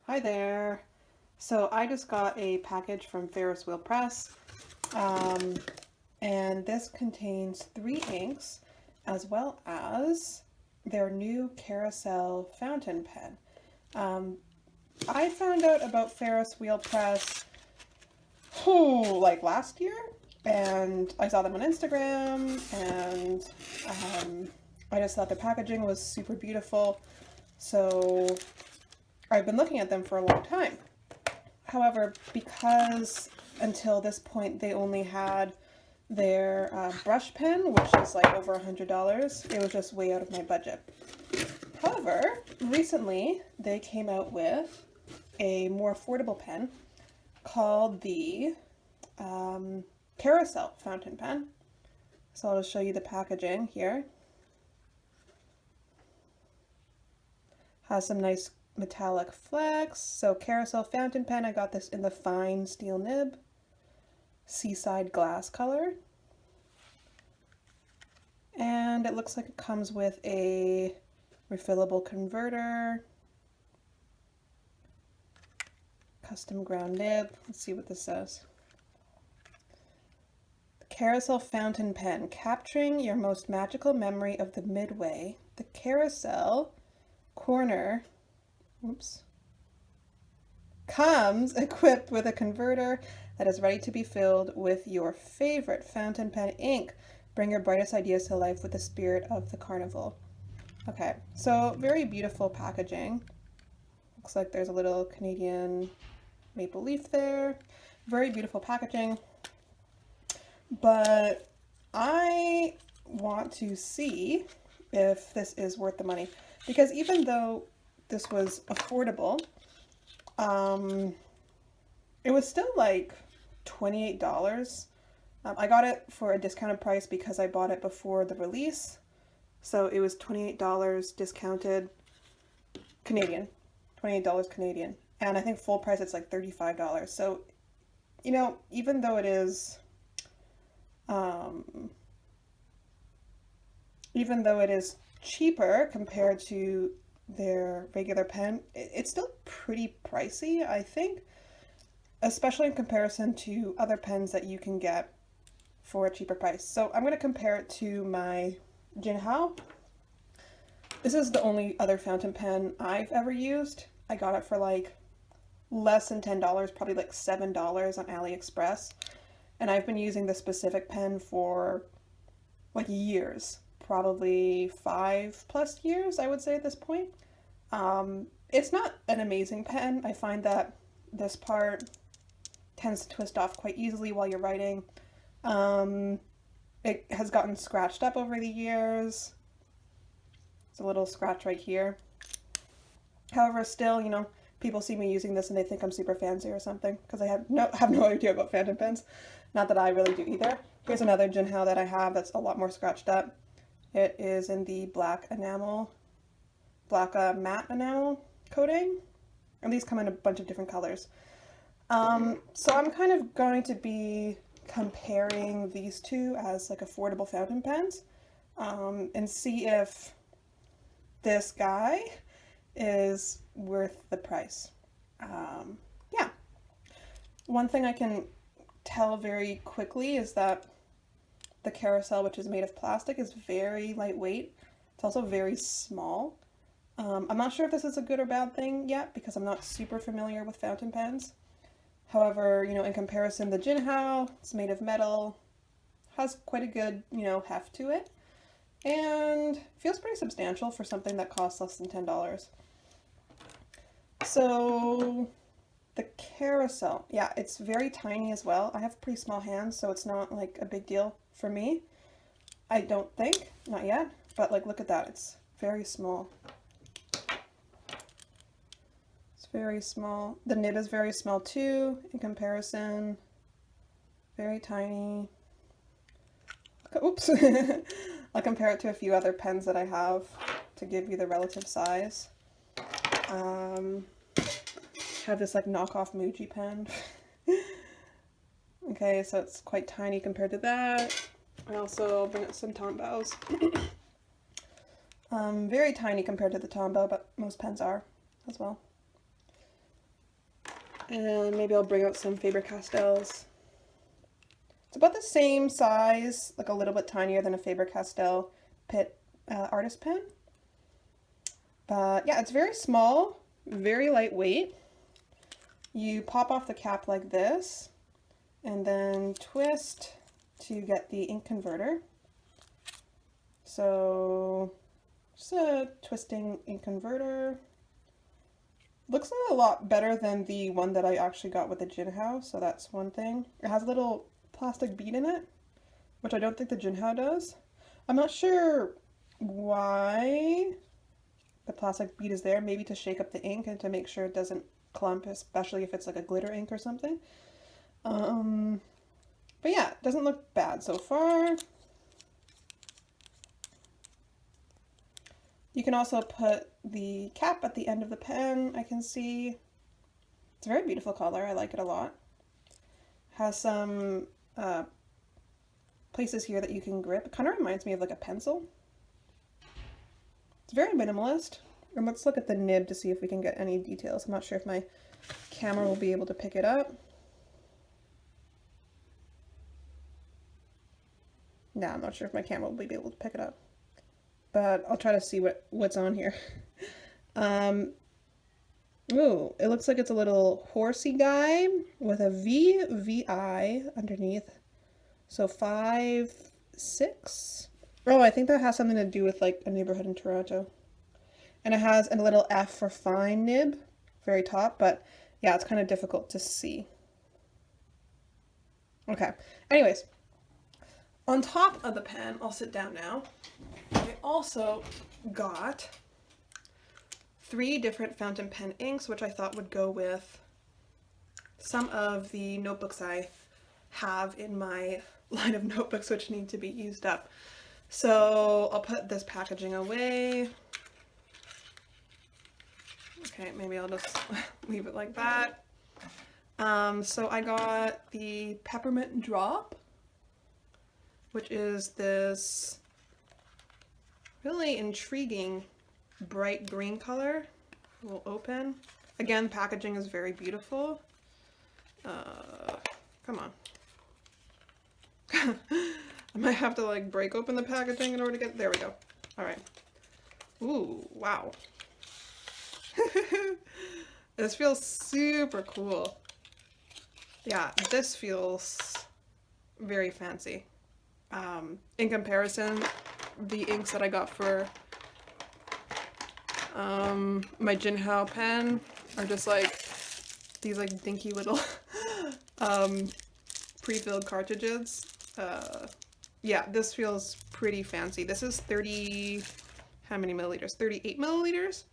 Hi there. So I just got a package from Ferris Wheel Press, um, and this contains 3 inks as well as their new Carousel Fountain Pen. Um, I found out about Ferris Wheel Press like last year, and I saw them on Instagram, and I just thought the packaging was super beautiful. So I've been looking at them for a long time. However, because until this point they only had their brush pen, which is like over $100, it was just way out of my budget. However, recently they came out with a more affordable pen called the Carousel Fountain Pen. So I'll just show you the packaging here. Has some nice metallic flecks. So Carousel Fountain Pen, I got this in the fine steel nib, seaside glass color. And it looks like it comes with a refillable converter, custom ground nib. Let's see what this says. The Carousel Fountain Pen, capturing your most magical memory of the midway. The Carousel corner, comes equipped with a converter that is ready to be filled with your favorite fountain pen ink. Bring your brightest ideas to life with the spirit of the carnival. Okay, so very beautiful packaging. Looks like there's a little Canadian maple leaf there. Very beautiful packaging. But I want to see if this is worth the money. Because even though this was affordable, it was still like $28. I got it for a discounted price because I bought it before the release. So it was $28 discounted Canadian, $28 Canadian. And I think full price it's like $35. So, you know, even though it is, cheaper compared to their regular pen, it's still pretty pricey, I think, especially in comparison to other pens that you can get for a cheaper price. So I'm going to compare it to my Jinhao. This is the only other fountain pen I've ever used. I got it for like less than $10, probably like $7 on AliExpress. And I've been using this specific pen for like years, probably 5+ years, I would say at this point. It's not an amazing pen. I find that this part tends to twist off quite easily while you're writing. It has gotten scratched up over the years. It's a little scratch right here. However, still, you know, people see me using this and they think I'm super fancy or something because I have no idea about fountain pens. Not that I really do either. Here's another Jinhao that I have that's a lot more scratched up. It is in the black matte enamel coating. And these come in a bunch of different colors. So I'm kind of going to be comparing these two as like affordable fountain pens, and see if this guy is worth the price. Yeah. One thing I can tell very quickly is that the Carousel, which is made of plastic, is very lightweight. It's also very small. I'm not sure if this is a good or bad thing yet because I'm not super familiar with fountain pens. However, you know, in comparison, the Jinhao, it's made of metal, has quite a good, you know, heft to it, and feels pretty substantial for something that costs less than $10. So the Carousel, yeah, it's very tiny as well. I have pretty small hands, so it's not like a big deal for me. I don't think, not yet, but like look at that, it's very small. It's very small. The nib is very small too in comparison. Very tiny. Oops. I'll compare it to a few other pens that I have to give you the relative size. Have this like knockoff Muji pen. Okay, so it's quite tiny compared to that. I also bring out some Tombows. Very tiny compared to the Tombow, but most pens are as well. And maybe I'll bring out some Faber-Castells. It's about the same size, like a little bit tinier than a Faber-Castell Pitt artist pen. But yeah, it's very small, very lightweight. You pop off the cap like this and then twist to get the ink converter. So just a twisting ink converter. Looks a lot better than the one that I actually got with the Jinhaos, so that's one thing. It has a little plastic bead in it, which I don't think the Jinhao does. I'm not sure why the plastic bead is there, maybe to shake up the ink and to make sure it doesn't clump, especially if it's like a glitter ink or something. But yeah, it doesn't look bad so far. You can also put the cap at the end of the pen, I can see. It's a very beautiful color, I like it a lot. Has some places here that you can grip. It kind of reminds me of like a pencil. It's very minimalist. And let's look at the nib to see if we can get any details. I'm not sure if my camera will be able to pick it up. No, I'm not sure if my camera will be able to pick it up. But I'll try to see what's on here. Ooh, it looks like it's a little horsey guy with a VI underneath. So 5, 6. Oh, I think that has something to do with like a neighborhood in Toronto. And it has a little F for fine nib, very top, but yeah, it's kind of difficult to see. Okay, anyways, on top of the pen, I'll sit down now. I also got 3 different fountain pen inks, which I thought would go with some of the notebooks I have in my line of notebooks which need to be used up. So I'll put this packaging away. Okay, maybe I'll just leave it like that. So I got the Peppermint Drop, which is this really intriguing bright green color. We'll open. Again, packaging is very beautiful. Come on. I might have to like break open the packaging in order to get, there we go. All right. Ooh, wow. This feels super cool. Yeah, this feels very fancy. In comparison, the inks that I got for my Jinhao pen are just like these like dinky little pre-filled cartridges. Yeah, this feels pretty fancy. This is 30, how many milliliters? 38 milliliters.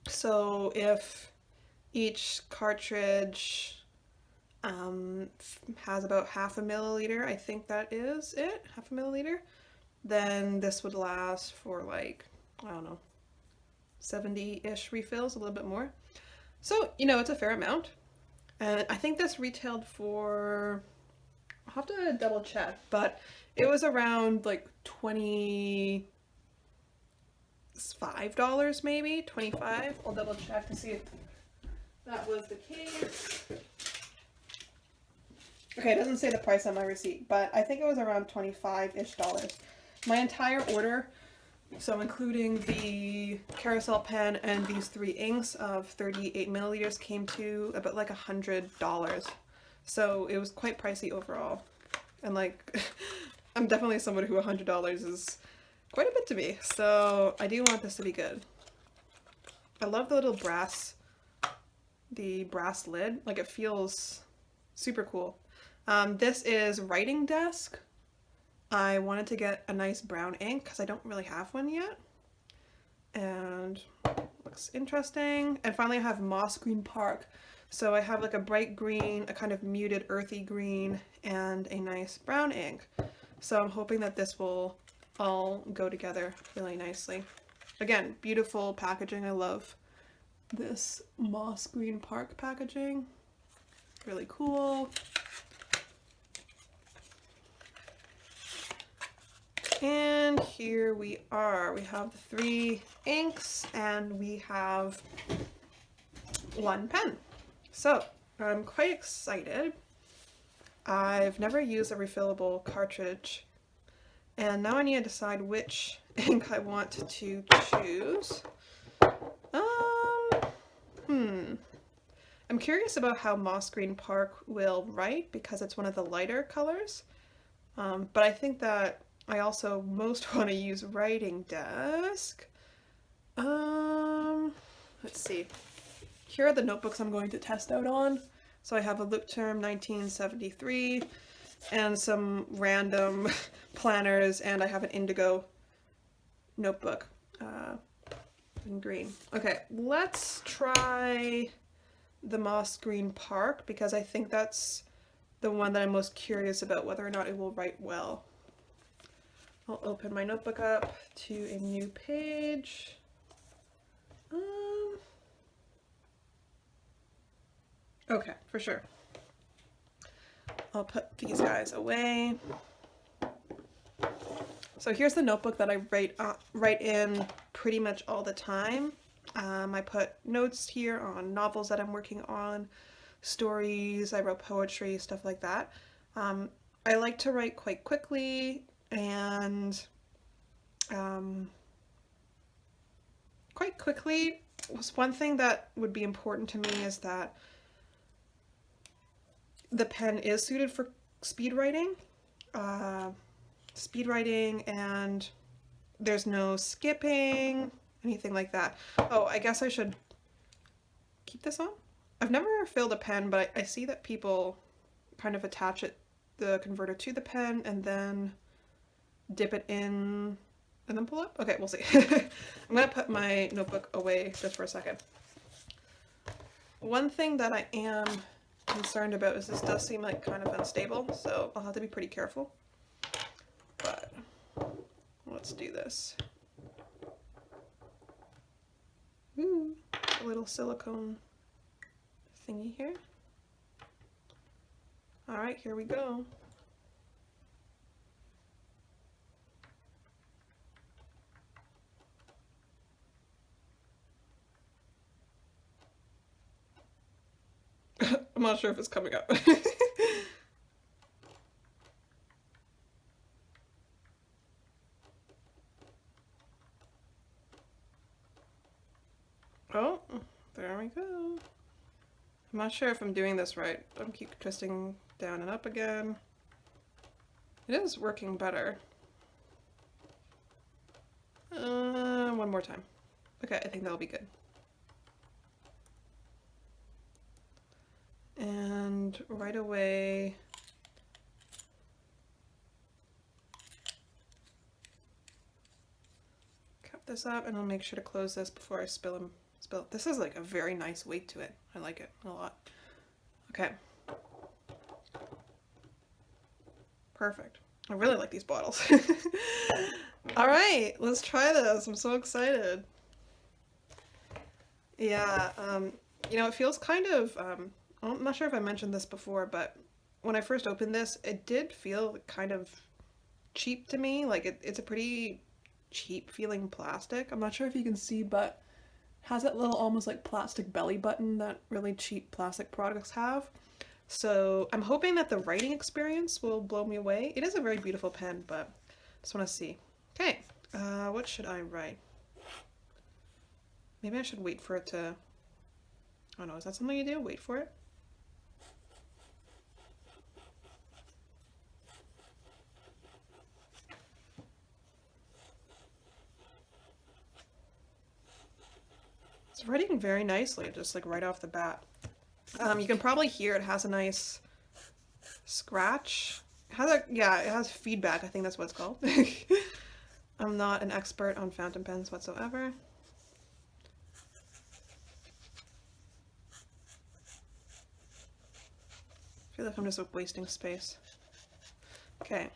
So if each cartridge has about half a milliliter, I think that is it, half a milliliter, then this would last for like, I don't know, 70-ish refills, a little bit more. So, you know, it's a fair amount. And I think this retailed for, I'll have to double check, but it was around like $25 maybe, 25. I'll double check to see if that was the case. Okay, it doesn't say the price on my receipt, but I think it was around $25-ish. My entire order, so including the Carousel pen and these 3 inks of 38 milliliters, came to about like $100. So it was quite pricey overall. And like, I'm definitely someone who $100 is quite a bit to me. So I do want this to be good. I love the little brass lid. Like, it feels super cool. This is Writing Desk. I wanted to get a nice brown ink because I don't really have one yet. And looks interesting. And finally I have Moss Green Park. So I have like a bright green, a kind of muted earthy green, and a nice brown ink. So I'm hoping that this will all go together really nicely. Again, beautiful packaging. I love this Moss Green Park packaging. Really cool. And here we are. We have the 3 inks and we have 1 pen. So I'm quite excited. I've never used a refillable cartridge, and now I need to decide which ink I want to choose. I'm curious about how Moss Green Park will write because it's one of the lighter colors, but I think that I also most want to use Writing Desk. Let's see. Here are the notebooks I'm going to test out on. So I have a Loop Term 1973 and some random planners, and I have an indigo notebook in green. Okay, let's try the Moss Green Park because I think that's the one that I'm most curious about whether or not it will write well. I'll open my notebook up to a new page. Okay, for sure. I'll put these guys away. So here's the notebook that I write in pretty much all the time. I put notes here on novels that I'm working on, stories, I wrote poetry, stuff like that. I like to write quite quickly, and quite quickly was one thing that would be important to me is that the pen is suited for speed writing. And there's no skipping, anything like that. Oh, I guess I should keep this on? I've never filled a pen, but I see that people kind of attach the converter to the pen and then dip it in and then pull up? Okay, we'll see. I'm gonna put my notebook away just for a second. One thing that I am concerned about is this does seem like kind of unstable, so I'll have to be pretty careful. But let's do this. Ooh, a little silicone thingy here. All right, here we go. I'm not sure if it's coming up. Oh, there we go. I'm not sure if I'm doing this right. I keep twisting down and up again. It is working better. One more time. Okay, I think that'll be good. And right away, cup this up, and I'll make sure to close this before I spill. This is like a very nice weight to it. I like it a lot. Okay. Perfect. I really like these bottles. All right, let's try this. I'm so excited. Yeah, you know, it feels kind of, I'm not sure if I mentioned this before, but when I first opened this, it did feel kind of cheap to me. Like it's a pretty cheap feeling plastic. I'm not sure if you can see, but it has that little almost like plastic belly button that really cheap plastic products have. So I'm hoping that the writing experience will blow me away. It is a very beautiful pen, but I just want to see. Okay, what should I write? Maybe I should wait for it to... Oh no, is that something you do? Wait for it? It's writing very nicely, just like right off the bat. You can probably hear it has a nice scratch. It has feedback, I think that's what it's called. I'm not an expert on fountain pens whatsoever. I feel like I'm just wasting space. Okay.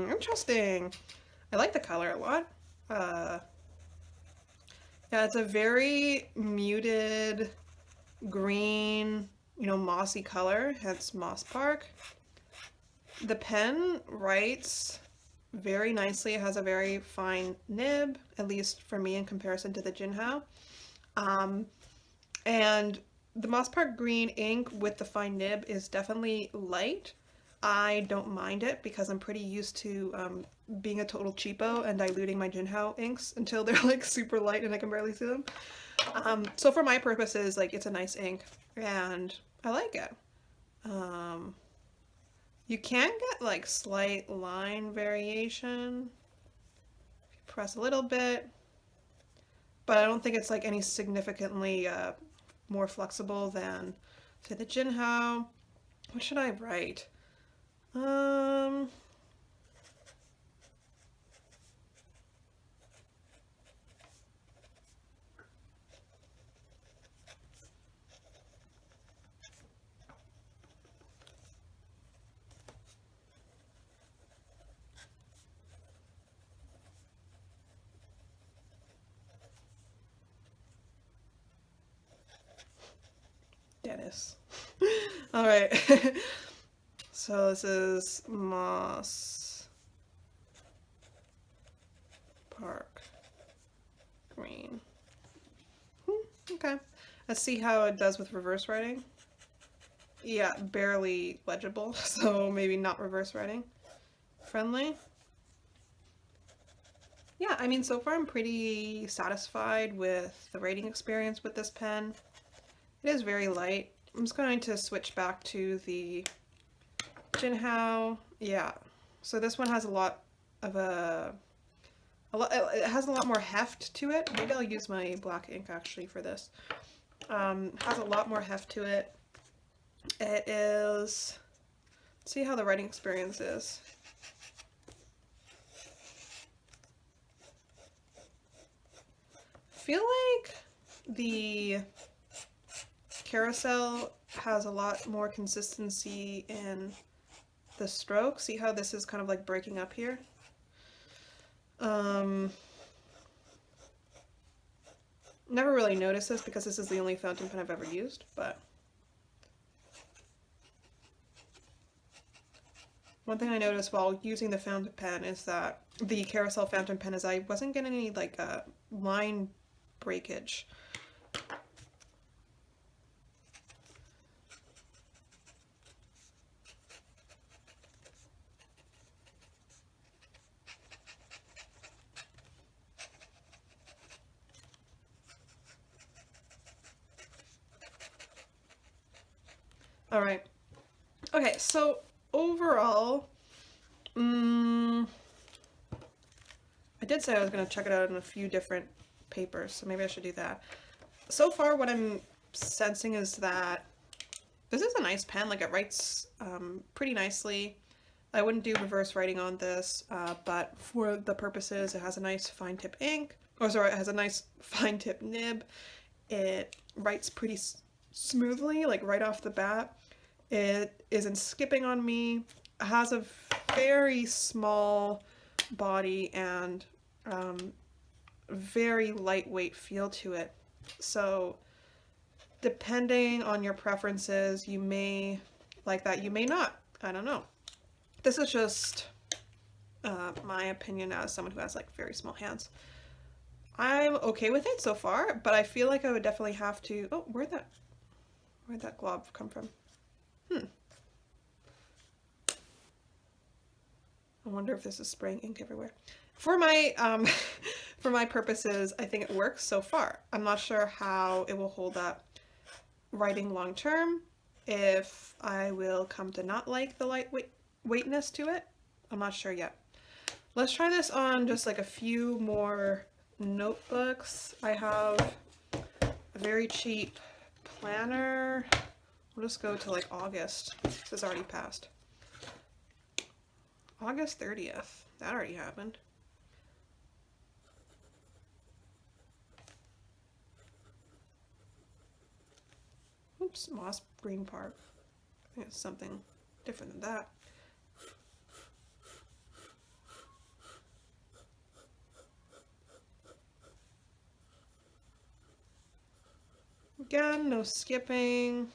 Interesting. I like the color a lot. Yeah, it's a very muted green, mossy color, hence Moss Park. The pen writes very nicely. It has a very fine nib, at least for me in comparison to the Jinhao. And the Moss Park green ink with the fine nib is definitely light. I don't mind it because I'm pretty used to being a total cheapo and diluting my Jinhao inks until they're like super light and I can barely see them. So for my purposes, like it's a nice ink and I like it. Um, you can get like slight line variation if you press a little bit, but I don't think it's like any significantly more flexible than say the Jinhao. What should I write? Um, Dennis. All right. So this is Moss Park green. Okay. Let's see how it does with reverse writing. Yeah, barely legible, so maybe not reverse writing. Friendly. Yeah, I mean, so far I'm pretty satisfied with the writing experience with this pen. It is very light. I'm just going to switch back to the Jinhao. Yeah, so this one has a lot of it has a lot more heft to it. Maybe I'll use my black ink actually for this. Has a lot more heft to it. It is, let's see how the writing experience is. I feel like the Carousel has a lot more consistency in the stroke. See how this is kind of like breaking up here? Never really noticed this because this is the only fountain pen I've ever used, but one thing I noticed while using the fountain pen is that the Carousel fountain pen is I wasn't getting any like line breakage. All right. Okay, so overall, I did say I was going to check it out in a few different papers, so maybe I should do that. So far, what I'm sensing is that this is a nice pen. Like, it writes pretty nicely. I wouldn't do reverse writing on this, but for the purposes, it has a nice fine tip ink. Oh, sorry, it has a nice fine tip nib. It writes pretty smoothly, like right off the bat. It isn't skipping on me. It has a very small body and very lightweight feel to it. So depending on your preferences, you may like that, you may not. I don't know. This is just my opinion as someone who has like very small hands. I'm okay with it so far, but I feel like I would definitely have to. Oh, where'd that glob come from? I wonder if this is spraying ink everywhere. For my for my purposes, I think it works so far. I'm not sure how it will hold up writing long term. If I will come to not like the lightweightness to it, I'm not sure yet. Let's try this on just like a few more notebooks. I have a very cheap planner. We'll just go to like August. This has already passed. August 30th. That already happened. Oops, Moss Green Park. I think it's something different than that. Again, no skipping.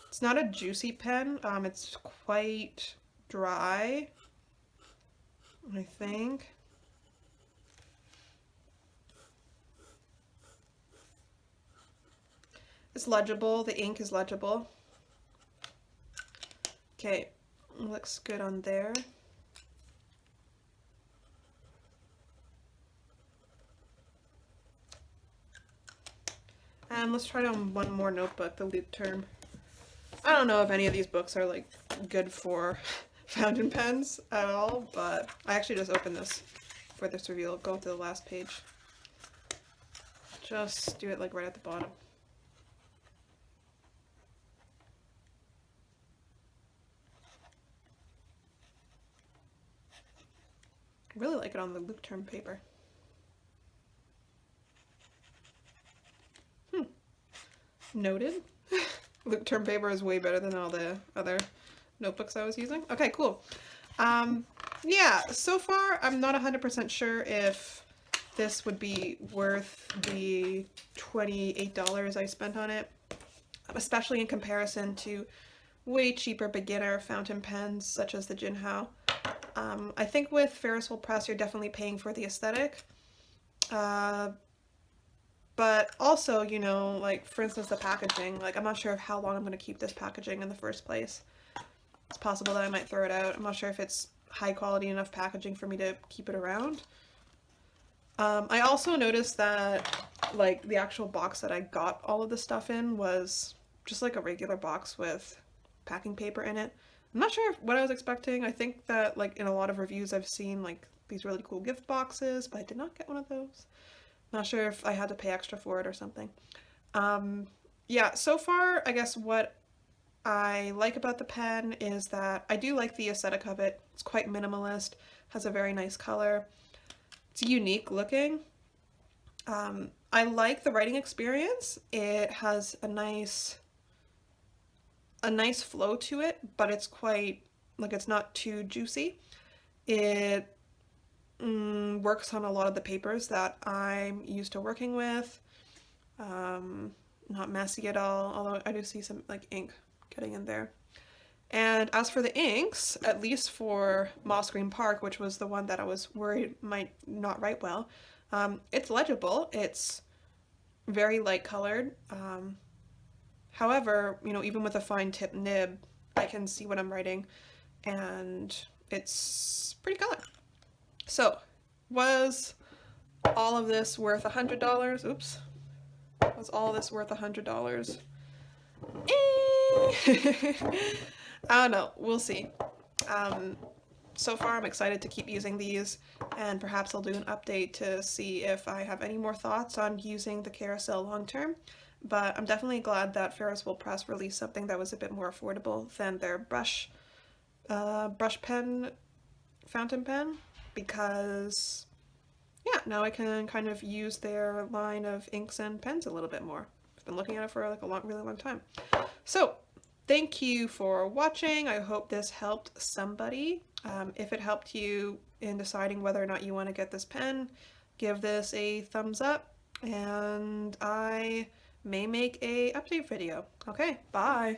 It's not a juicy pen. It's quite dry, I think. It's legible. The ink is legible. Okay, looks good on there. And let's try it on one more notebook, the Loop Term. I don't know if any of these books are like good for fountain pens at all, but I actually just opened this for this review. I'll go to the last page. Just do it like right at the bottom. I really like it on the Loop Term paper. Noted. Loop Term paper is way better than all the other notebooks I was using. Okay, cool. Yeah, so far I'm not 100% sure if this would be worth the $28 I spent on it, especially in comparison to way cheaper beginner fountain pens such as the Jinhao. I think with Ferris Wheel Press you're definitely paying for the aesthetic. But also, you know, like for instance the packaging, like I'm not sure of how long I'm going to keep this packaging in the first place. It's possible that I might throw it out. I'm not sure if it's high quality enough packaging for me to keep it around. I also noticed that like the actual box that I got all of the stuff in was just like a regular box with packing paper in it. I'm not sure what I was expecting. I think that like in a lot of reviews I've seen like these really cool gift boxes, but I did not get one of those. Not sure if I had to pay extra for it or something. Yeah, so far, I guess what I like about the pen is that I do like the aesthetic of it. It's quite minimalist, has a very nice color. It's unique looking. I like the writing experience. It has a nice flow to it, but it's quite, like it's not too juicy. It works on a lot of the papers that I'm used to working with. Not messy at all, although I do see some like ink getting in there. And as for the inks, at least for Moss Green Park, which was the one that I was worried might not write well, it's legible. It's very light colored. However, you know, even with a fine tip nib, I can see what I'm writing and it's pretty colored. So, was all of this worth $100? Oops. Was all this worth $100? I don't know. We'll see. So far I'm excited to keep using these, and perhaps I'll do an update to see if I have any more thoughts on using the Carousel long term. But I'm definitely glad that Ferris Wheel Press released something that was a bit more affordable than their brush pen fountain pen, because yeah, now I can kind of use their line of inks and pens a little bit more. I've been looking at it for like a really long time. So thank you for watching. I hope this helped somebody. If it helped you in deciding whether or not you want to get this pen, give this a thumbs up, and I may make a update video. Okay, bye.